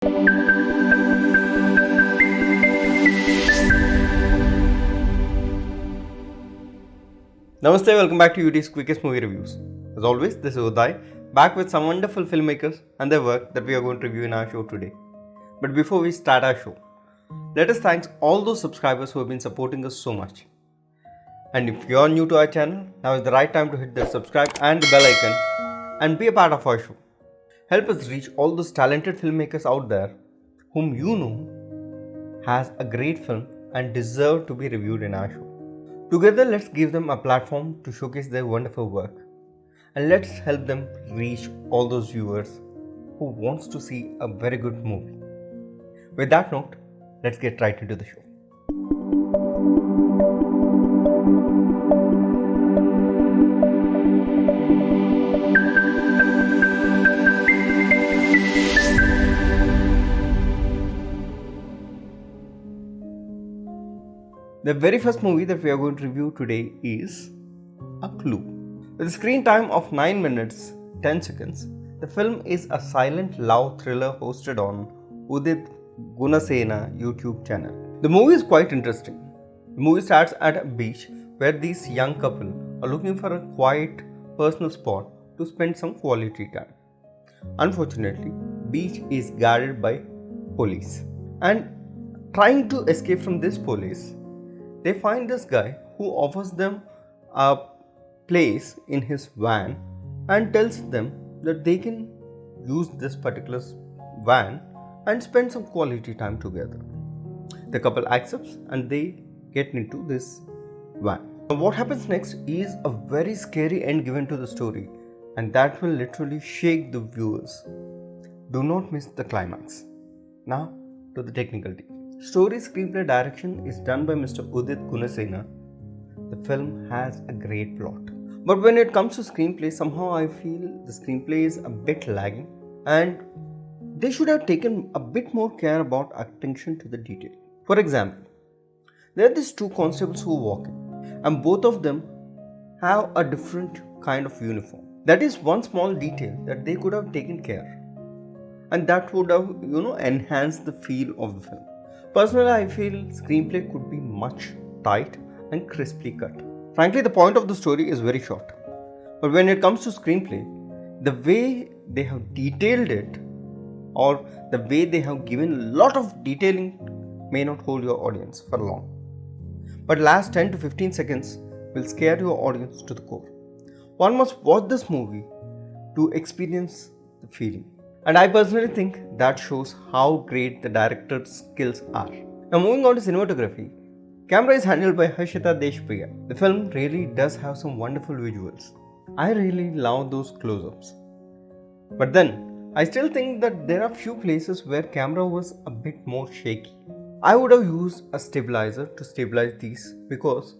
Namaste, welcome back to UT's Quickest Movie Reviews. As always, this is Udai, back with some wonderful filmmakers and their work that we are going to review in our show today. But before we start our show, let us thank all those subscribers who have been supporting us so much. And if you are new to our channel, now is the right time to hit that subscribe and the bell icon and be a part of our show. Help us reach all those talented filmmakers out there whom you know has a great film and deserve to be reviewed in our show. Together, let's give them a platform to showcase their wonderful work, and let's help them reach all those viewers who wants to see a very good movie. With that note, let's get right into the show. The very first movie that we are going to review today is A Clue. With a screen time of 9 minutes 10 seconds, the film is a silent love thriller hosted on Udai Gunasena YouTube channel. The movie is quite interesting. The movie starts at a beach where this young couple are looking for a quiet personal spot to spend some quality time. Unfortunately, beach is guarded by police, and trying to escape from this police, they find this guy who offers them a place in his van and tells them that they can use this particular van and spend some quality time together. The couple accepts and they get into this van. What happens next is a very scary end given to the story, and that will literally shake the viewers. Do not miss the climax. Now to the technical details. Story, screenplay, direction is done by Mr. Udai Gunasena. The film has a great plot. But when it comes to screenplay, somehow I feel the screenplay is a bit lagging and they should have taken a bit more care about attention to the detail. For example, there are these two constables who walk in and both of them have a different kind of uniform. That is one small detail that they could have taken care, and that would have enhanced the feel of the film. Personally, I feel screenplay could be much tight and crisply cut. Frankly, the point of the story is very short. But when it comes to screenplay, the way they have detailed it or the way they have given a lot of detailing may not hold your audience for long. But last 10 to 15 seconds will scare your audience to the core. One must watch this movie to experience the feeling. And I personally think that shows how great the director's skills are. Now moving on to cinematography. Camera is handled by Harshita Deshpriya. The film really does have some wonderful visuals. I really love those close-ups. But then, I still think that there are few places where camera was a bit more shaky. I would have used a stabilizer to stabilize these, because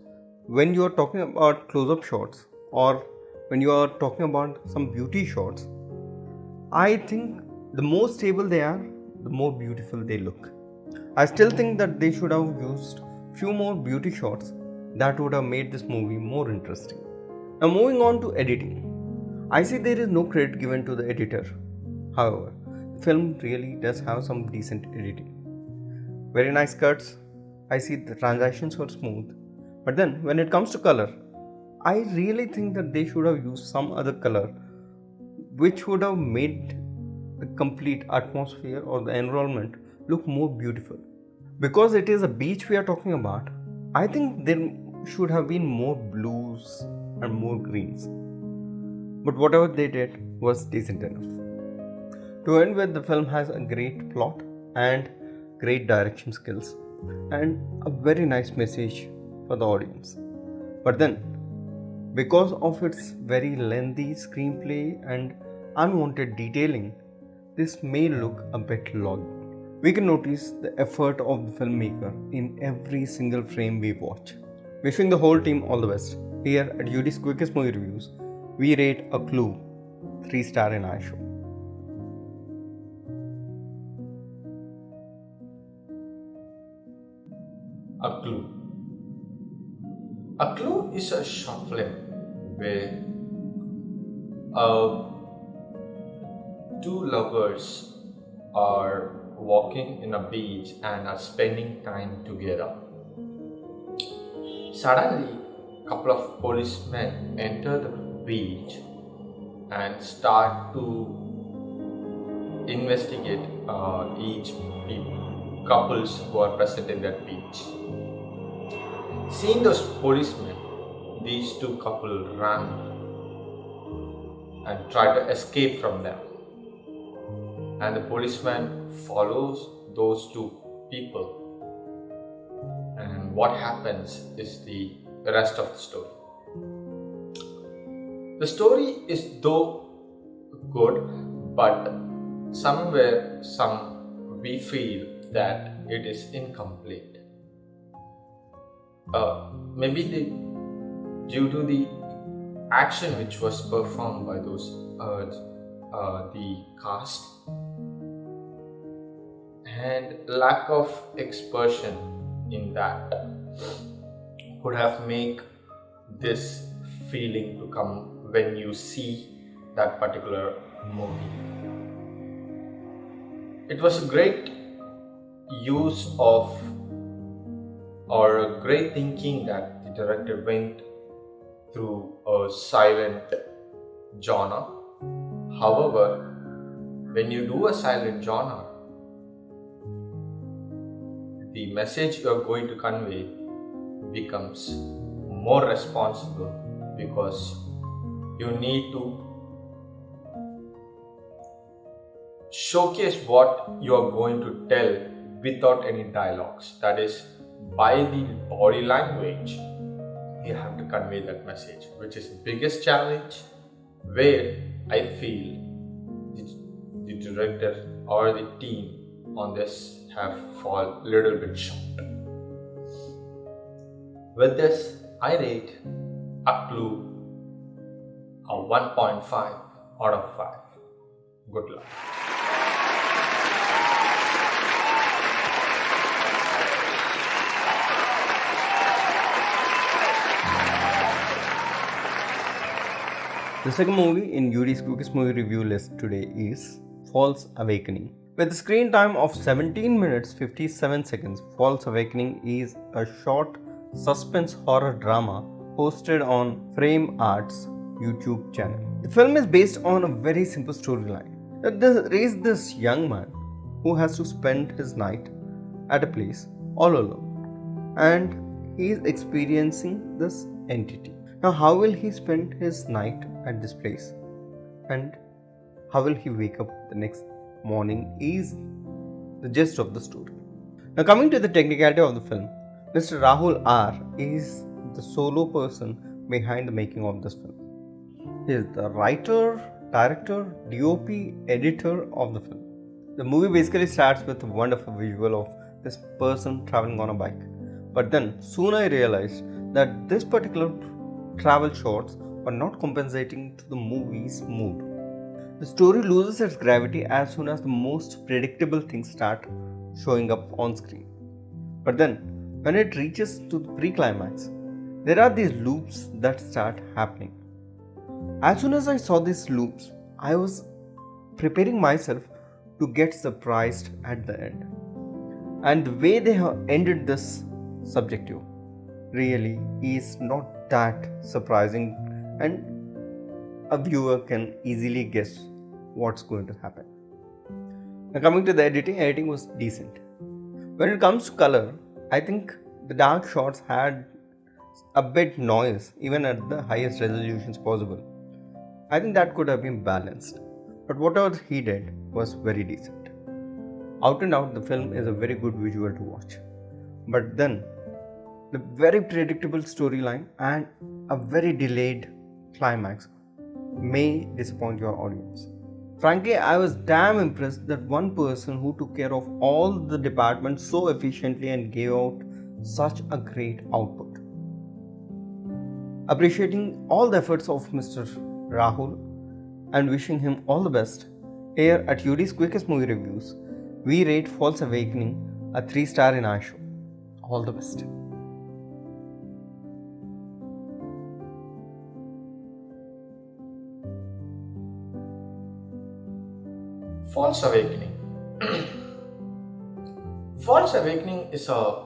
when you are talking about close-up shots or when you are talking about some beauty shots, I think the more stable they are, the more beautiful they look. I still think that they should have used few more beauty shots that would have made this movie more interesting. Now moving on to editing. I see there is no credit given to the editor. However, the film really does have some decent editing. Very nice cuts. I see the transitions were smooth. But then when it comes to color, I really think that they should have used some other color which would have made the complete atmosphere or the environment look more beautiful. Because it is a beach we are talking about, I think there should have been more blues and more greens. But whatever they did was decent enough. To end with, the film has a great plot and great direction skills and a very nice message for the audience. But then, because of its very lengthy screenplay and unwanted detailing, this may look a bit loggy. We can notice the effort of the filmmaker in every single frame we watch. Wishing the whole team all the best. Here at UD's Quickest Movie Reviews, we rate A Clue 3-star in our show. A Clue. A Clue is a short film where two lovers are walking in a beach and are spending time together. Suddenly, a couple of policemen enter the beach and start to investigate each couples who are present in that beach. Seeing those policemen, these two couples run and try to escape from them. And the policeman follows those two people. And what happens is the rest of the story. The story is though good, but somewhere we feel that it is incomplete. Maybe due to the action which was performed by those the cast and lack of expression in that could have made this feeling to come when you see that particular movie. It was a great use of or a great thinking that the director went through a silent genre. However, when you do a silent genre, the message you are going to convey becomes more responsible because you need to showcase what you are going to tell without any dialogues. That is, by the body language, you have to convey that message, which is the biggest challenge where I feel the director or the team on this have fallen a little bit short. With this, I rate A Clue a 1.5 out of 5. Good luck. The second movie in Yudi's quickest movie review list today is False Awakening. With a screen time of 17 minutes 57 seconds, False Awakening is a short suspense horror drama hosted on Frame Arts YouTube channel. The film is based on a very simple storyline. There is this young man who has to spend his night at a place all alone, and he is experiencing this entity. Now, how will he spend his night at this place, and how will he wake up the next morning is the gist of the story. Now, coming to the technicality of the film, Mr. Rahul R is the solo person behind the making of this film. He is the writer, director, DOP, editor of the film. The movie basically starts with a wonderful visual of this person traveling on a bike. But then soon I realized that this particular travel shots were not compensating to the movie's mood. The story loses its gravity as soon as the most predictable things start showing up on screen. But then, when it reaches to the pre-climax, there are these loops that start happening. As soon as I saw these loops, I was preparing myself to get surprised at the end. And the way they have ended this subjective really is not that surprising, and a viewer can easily guess what's going to happen. Now, coming to the editing was decent. When it comes to color, I think the dark shots had a bit noise even at the highest resolutions possible. I think that could have been balanced, but whatever he did was very decent. Out and out, the film is a very good visual to watch. But then, the very predictable storyline and a very delayed climax may disappoint your audience. Frankly, I was damn impressed that one person who took care of all the departments so efficiently and gave out such a great output. Appreciating all the efforts of Mr. Rahul and wishing him all the best, here at Yudi's quickest movie reviews, we rate False Awakening a 3-star in our show. All the best. False Awakening. False Awakening is a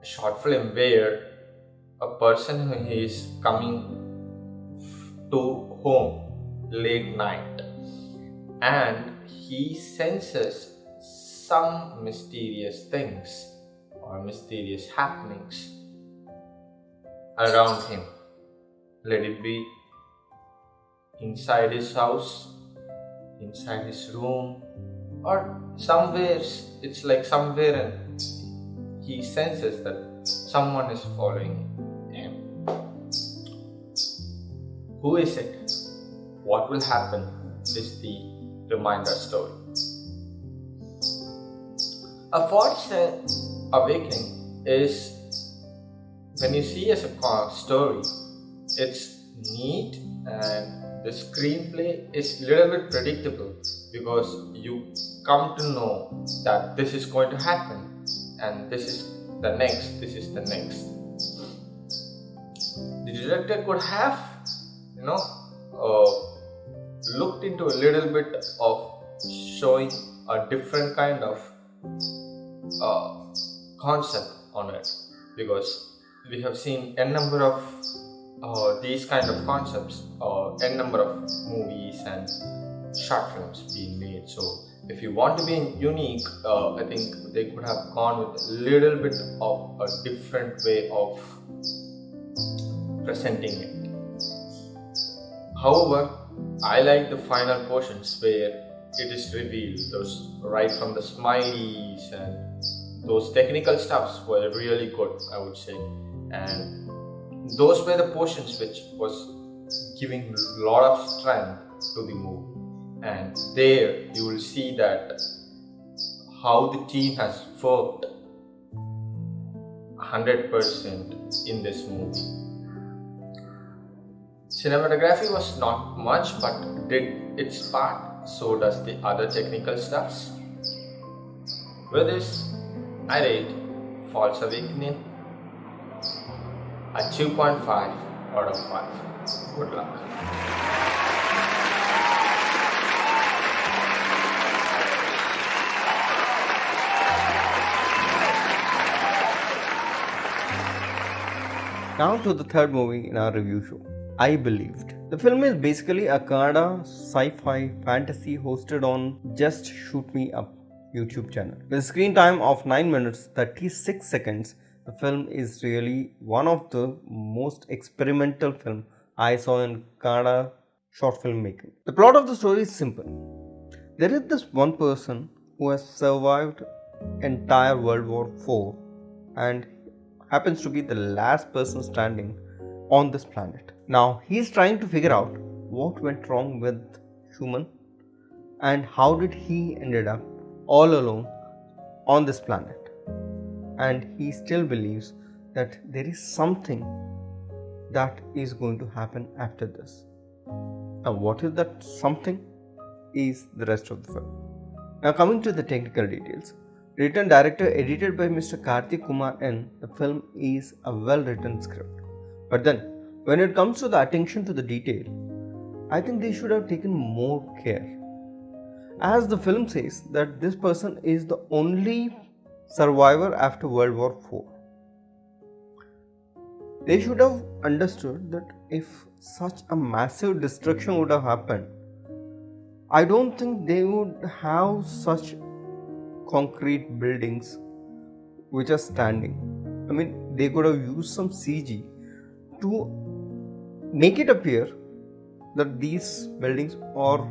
short film where a person who is coming to home late night and he senses some mysterious things or mysterious happenings around him. Let it be inside his house, inside his room, or somewhere. It's like somewhere and he senses that someone is following him. Who is it? What will happen is the reminder story. A false awakening is when you see as a story, it's neat and the screenplay is a little bit predictable because you come to know that this is going to happen and this is the next. The director could have, looked into a little bit of showing a different kind of concept on it, because we have seen n number of these kind of concepts, n number of movies and short films being made. So if you want to be unique, I think they could have gone with a little bit of a different way of presenting it. However, I like the final portions where it is revealed, those right from the smileys and those technical stuffs were really good, I would say, and those were the portions which was giving a lot of strength to the movie. And there you will see that how the team has worked 100% in this movie. Cinematography was not much but did its part, so does the other technical stuffs. With this, I rate False Awakening a 2.5 out of 5. Good luck. Now to the third movie in our review show, I Believed. The film is basically a Kannada sci-fi fantasy hosted on Just Shoot Me Up YouTube channel. With a screen time of 9 minutes 36 seconds, the film is really one of the most experimental film I saw in Kannada short film making. The plot of the story is simple. There is this one person who has survived entire World War IV and happens to be the last person standing on this planet. Now he is trying to figure out what went wrong with human and how did he ended up all alone on this planet. And he still believes that there is something that is going to happen after this. Now what is that something is the rest of the film. Now coming to the technical details. Written, director, edited by Mr. Karthik Kumar N. The film is a well written script. But then, when it comes to the attention to the detail, I think they should have taken more care. As the film says that this person is the only survivor after World War IV. They should have understood that if such a massive destruction would have happened, I don't think they would have such concrete buildings which are standing. I mean, they could have used some CG to make it appear that these buildings are,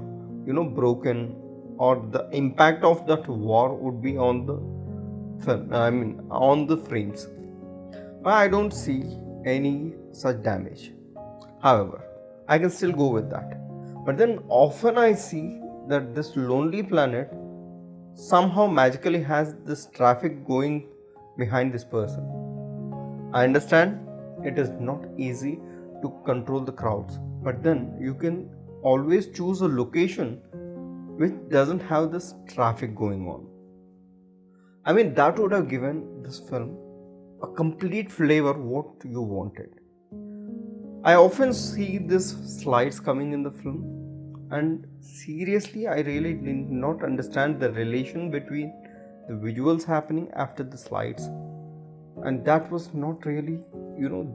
broken, or the impact of that war would be on the film. On the frames. But I don't see any such damage. However, I can still go with that. But then often I see that this lonely planet somehow magically has this traffic going behind this person. I understand it is not easy to control the crowds, but then you can always choose a location which doesn't have this traffic going on. I mean, that would have given this film a complete flavor what you wanted. I often see these slides coming in the film, and seriously I really did not understand the relation between the visuals happening after the slides, and that was not really,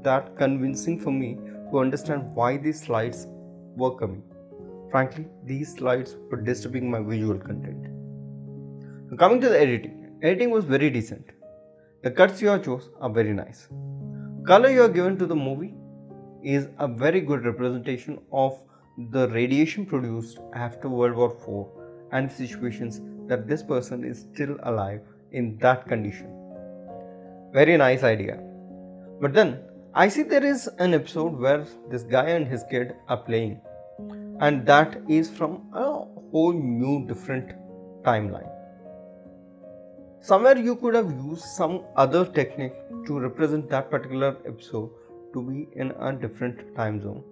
that convincing for me to understand why these slides were coming. Frankly, these slides were disturbing my visual content. Now, coming to the editing was very decent. The cuts you have chose are very nice. Color you are given to the movie is a very good representation of the radiation produced after World War IV and situations that this person is still alive in that condition. Very nice idea. But then I see there is an episode where this guy and his kid are playing, and that is from a whole new different timeline. Somewhere you could have used some other technique to represent that particular episode to be in a different time zone.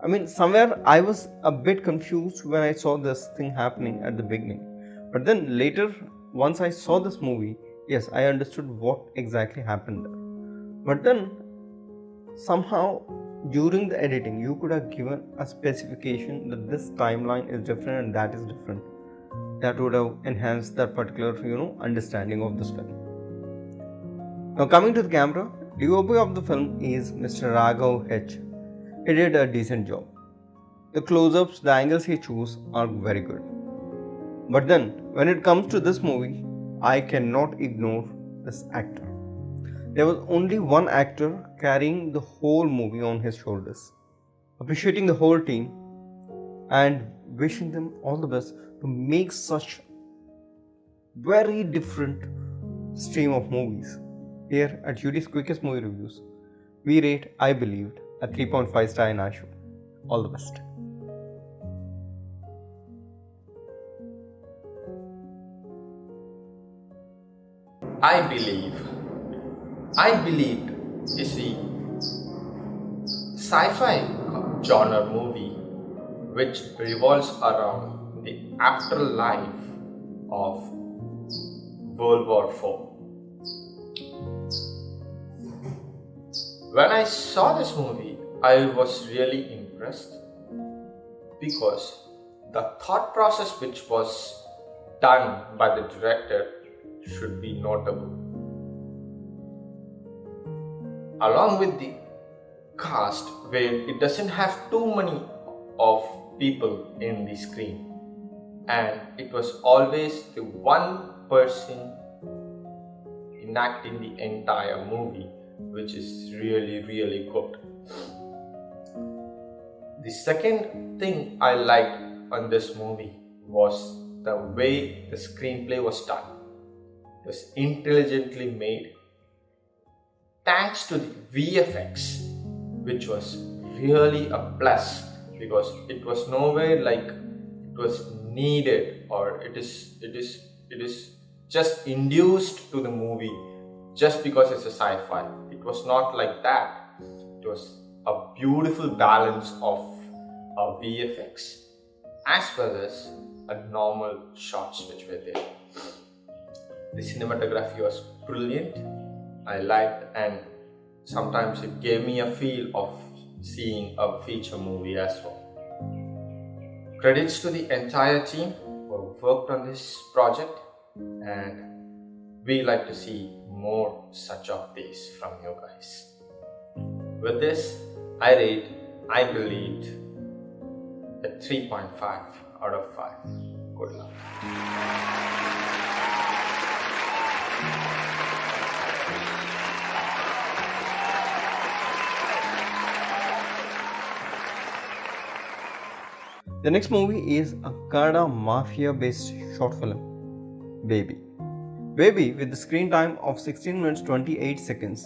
I mean, somewhere I was a bit confused when I saw this thing happening at the beginning. But then later, once I saw this movie, yes, I understood what exactly happened there. But then, somehow, during the editing, you could have given a specification that this timeline is different and that is different. That would have enhanced that particular, understanding of this film. Now, coming to the camera, DOP of the film is Mr. Raghav H. He did a decent job. The close-ups, the angles he chose are very good. But then, when it comes to this movie, I cannot ignore this actor. There was only one actor carrying the whole movie on his shoulders, appreciating the whole team and wishing them all the best to make such very different stream of movies. Here at UD's Quickest Movie Reviews, we rate I Believed a 3.5 star in Ashu. All the best. I believed is the sci-fi genre movie which revolves around the afterlife of World War IV. When I saw this movie, I was really impressed because the thought process which was done by the director should be notable. Along with the cast, where it doesn't have too many of people in the screen, and it was always the one person enacting the entire movie, which is really good. The second thing I liked on this movie was the way the screenplay was done. It was intelligently made thanks to the VFX, which was really a plus because it was nowhere like it was needed or it is just induced to the movie just because it's a sci-fi. It was not like that. It was a beautiful balance of VFX as well as a normal shots which were there. The cinematography was brilliant. I liked, and sometimes it gave me a feel of seeing a feature movie as well. Credits to the entire team who worked on this project, and we like to see more such of this from you guys. With this, I rate I Believed a 3.5 out of 5. Good luck. The next movie is a Kannada mafia-based short film, Baby. Baby, with the screen time of 16 minutes 28 seconds.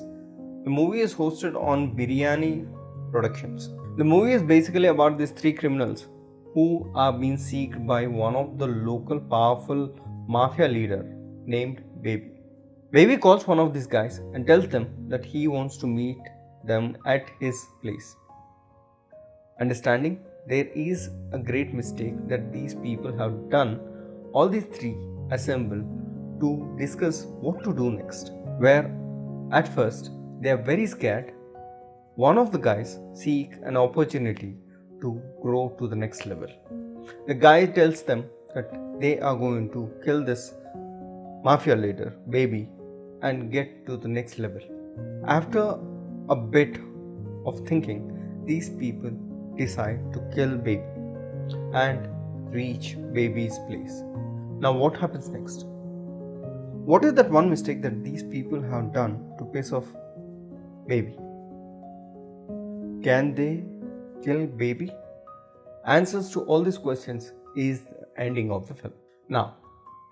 The movie is hosted on Biryani Productions. The movie is basically about these three criminals who are being seeked by one of the local powerful mafia leader named Baby. Baby calls one of these guys and tells them that he wants to meet them at his place. Understanding there is a great mistake that these people have done, all these three assemble to discuss what to do next. Where at first they are very scared, one of the guys seek an opportunity to grow to the next level. The guy tells them that they are going to kill this mafia leader, baby, and get to the next level. After a bit of thinking, these people decide to kill baby and reach baby's place. Now, what happens next? What is that one mistake that these people have done to piss off baby? Can they kill baby? Answers to all these questions is the ending of the film. Now,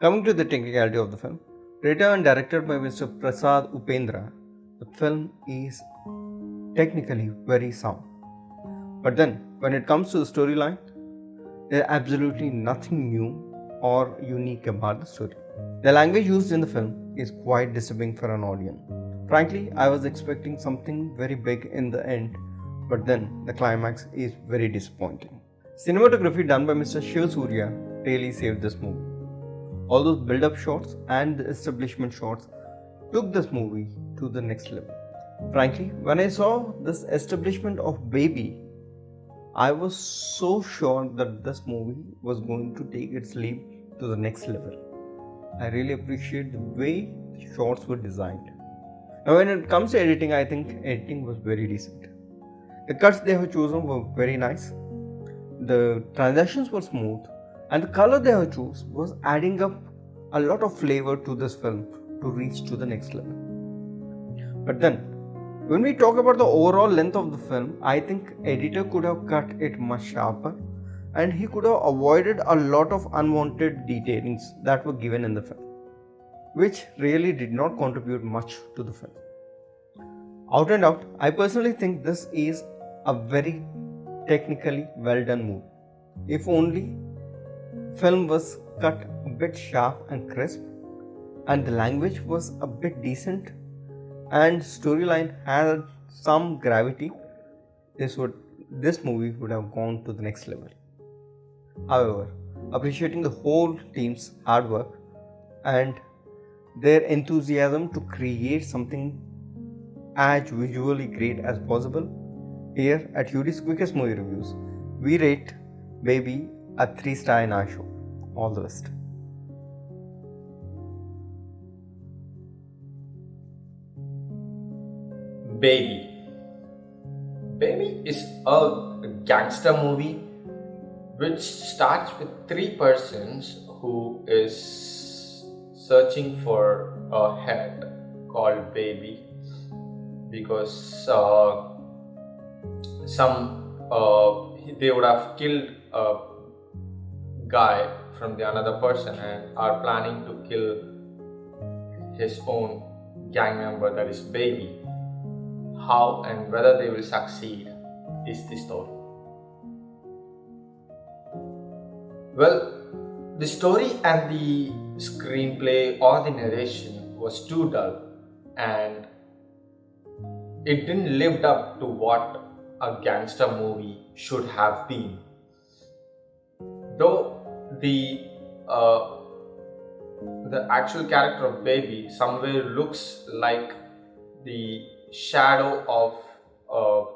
coming to the technicality of the film, written and directed by Mr. Prasad Upendra, the film is technically very sound. But then, when it comes to the storyline, there is absolutely nothing new or unique about the story. The language used in the film is quite disturbing for an audience. Frankly, I was expecting something very big in the end, but then the climax is very disappointing. Cinematography done by Mr. Shiv Surya really saved this movie. All those build-up shots and the establishment shots took this movie to the next level. Frankly, when I saw this establishment of baby, I was so sure that this movie was going to take its leap to the next level. I really appreciate the way the shots were designed. Now, when it comes to editing, I think editing was very decent. The cuts they have chosen were very nice. The transitions were smooth, and the color they have chosen was adding up a lot of flavor to this film to reach to the next level. But then, when we talk about the overall length of the film, I think editor could have cut it much sharper, and he could have avoided a lot of unwanted detailings that were given in the film, which really did not contribute much to the film. Out and out, I personally think this is a very technically well done movie. If only film was cut a bit sharp and crisp, and the language was a bit decent, and storyline had some gravity, this movie would have gone to the next level. However, appreciating the whole team's hard work and their enthusiasm to create something as visually great as possible, here at UD's Quickest Movie Reviews, we rate Baby a 3-star in our show. All the best. Baby. Baby is a gangster movie which starts with three persons who is searching for a head called Baby because they would have killed a guy from the another person and are planning to kill his own gang member, that is Baby. How and whether they will succeed is the story. Well, the story and the screenplay or the narration was too dull and it didn't live up to what a gangster movie should have been. Though the actual character of Baby somewhere looks like the shadow of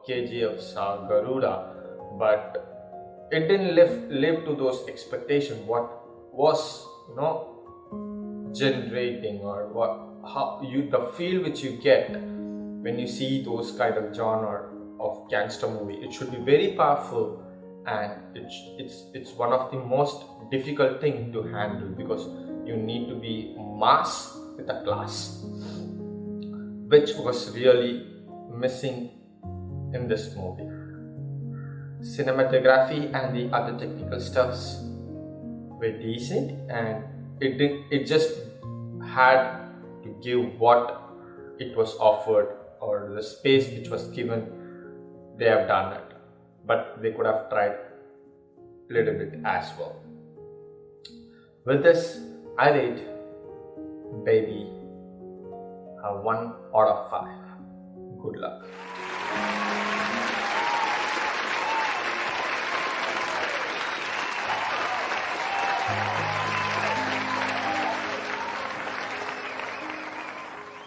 KGF's Garuda, but it didn't live to those expectations. What was generating or the feel which you get when you see those kind of genre of gangster movie, it should be very powerful, and it's one of the most difficult thing to handle because you need to be mass with a class, which was really missing in this movie. Cinematography and the other technical stuffs were decent, and it just had to give what it was offered or the space which was given. They have done it, but they could have tried a little bit as well. With this, I rate Baby a 1 out of 5. Good luck.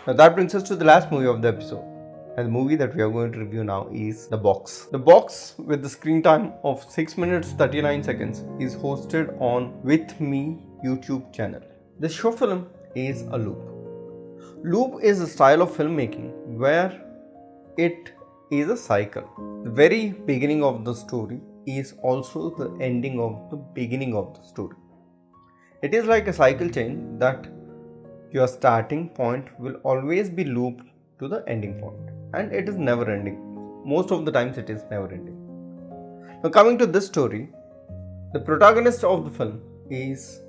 Now that brings us to the last movie of the episode. And the movie that we are going to review now is The Box. The Box, with the screen time of 6 minutes 39 seconds, is hosted on WithMe YouTube channel. This short film is a loop. Loop is a style of filmmaking where it is a cycle. The very beginning of the story is also the ending of the beginning of the story. It is like a cycle chain that your starting point will always be looped to the ending point, and it is never ending. Most of the times it is never ending. Now coming to this story, the protagonist of the film is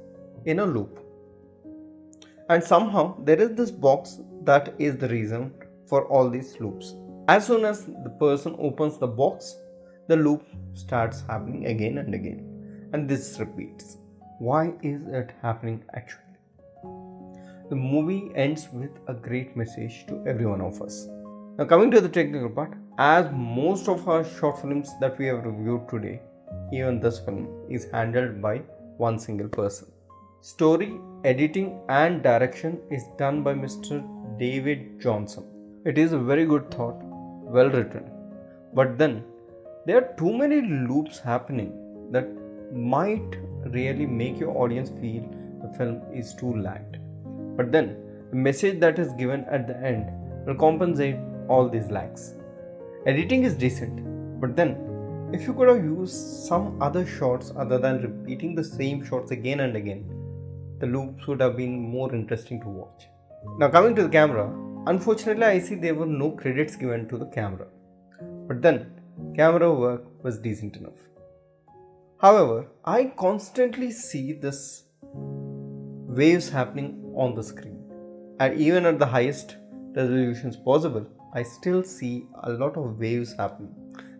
in a loop, and somehow there is this box that is the reason for all these loops. As soon as the person opens the box, the loop starts happening again and again, and this repeats. Why is it happening actually? The movie ends with a great message to every one of us. Now coming to the technical part, as most of our short films that we have reviewed today, even this film is handled by one single person. Story, editing and direction is done by Mr. David Johnson. It is a very good thought, well written. But then there are too many loops happening that might really make your audience feel the film is too lagged. But then the message that is given at the end will compensate all these lags. Editing is decent, but then if you could have used some other shots other than repeating the same shots again and again, the loops would have been more interesting to watch. Now coming to the camera, unfortunately I see there were no credits given to the camera. But then camera work was decent enough. However, I constantly see this waves happening on the screen, and even at the highest resolutions possible, I still see a lot of waves happening.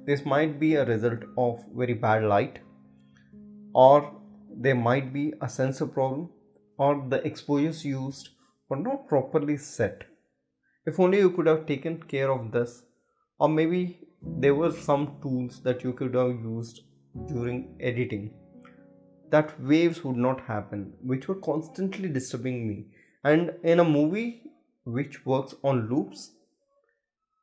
This might be a result of very bad light, or there might be a sensor problem, or the exposures used were not properly set. If only you could have taken care of this, or maybe there were some tools that you could have used during editing, that waves would not happen, which were constantly disturbing me. And in a movie which works on loops,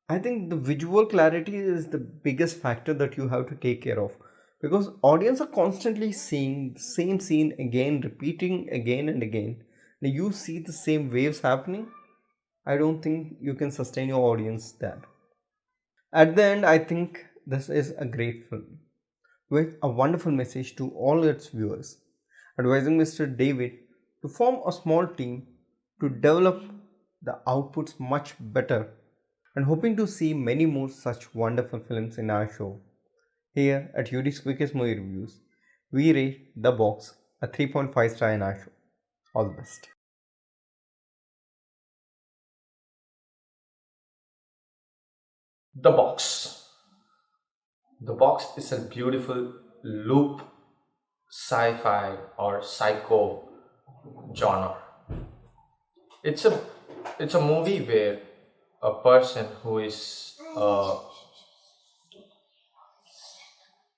I think the visual clarity is the biggest factor that you have to take care of, because audience are constantly seeing the same scene again, repeating again and again. Now you see the same waves happening, I don't think you can sustain your audience there. At the end, I think this is a great film with a wonderful message to all its viewers, advising Mr. David to form a small team to develop the outputs much better, and hoping to see many more such wonderful films in our show. Here at UD's Quickest Movie Reviews, we rate The Box a 3.5 star in our show. All the best. The Box. The Box is a beautiful loop sci-fi or psycho genre. It's a movie where a person who is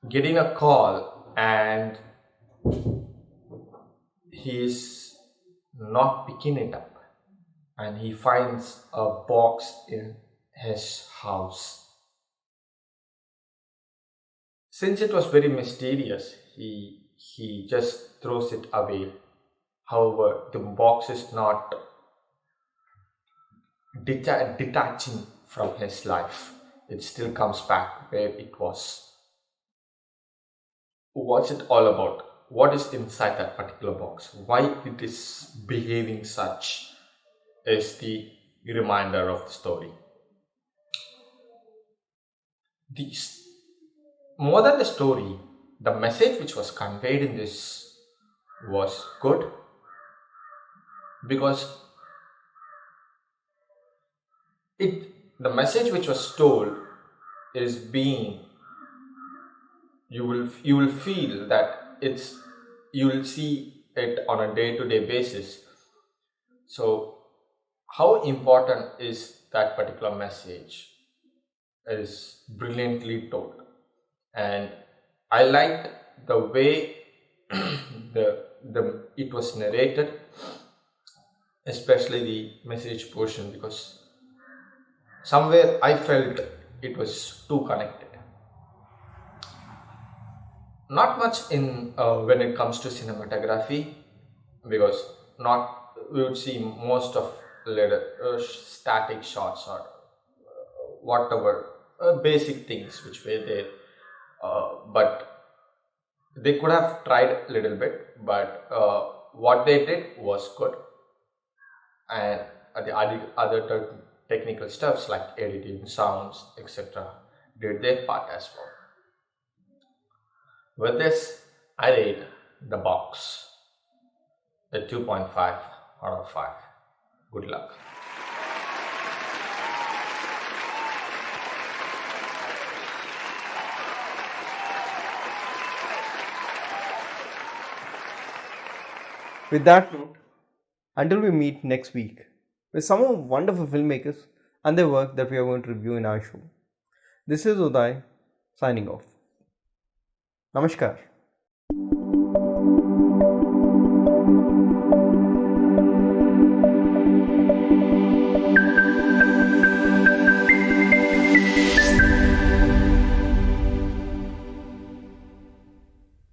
getting a call and he is not picking it up, and he finds a box in his house. Since it was very mysterious, he just throws it away. However, the box is not detaching from his life. It still comes back where it was. What's it all about? What is inside that particular box? Why it is behaving such is the reminder of the story. More than the story, the message which was conveyed in this was good, because the message which was told is being, you will feel that you will see it on a day-to-day basis. So how important is that particular message is brilliantly told, and I liked the way it was narrated, especially the message portion, because somewhere I felt it was too connected. Not much in when it comes to cinematography, because not we would see most of little static shots or whatever basic things which were there, but they could have tried a little bit, but what they did was good. And the other technical stuffs like editing, sounds, etc., did their part as well. With this, I rate the box the 2.5 out of 5. Good luck. With that note, until we meet next week with some more wonderful filmmakers and their work that we are going to review in our show, this is Udai signing off. Namaskar.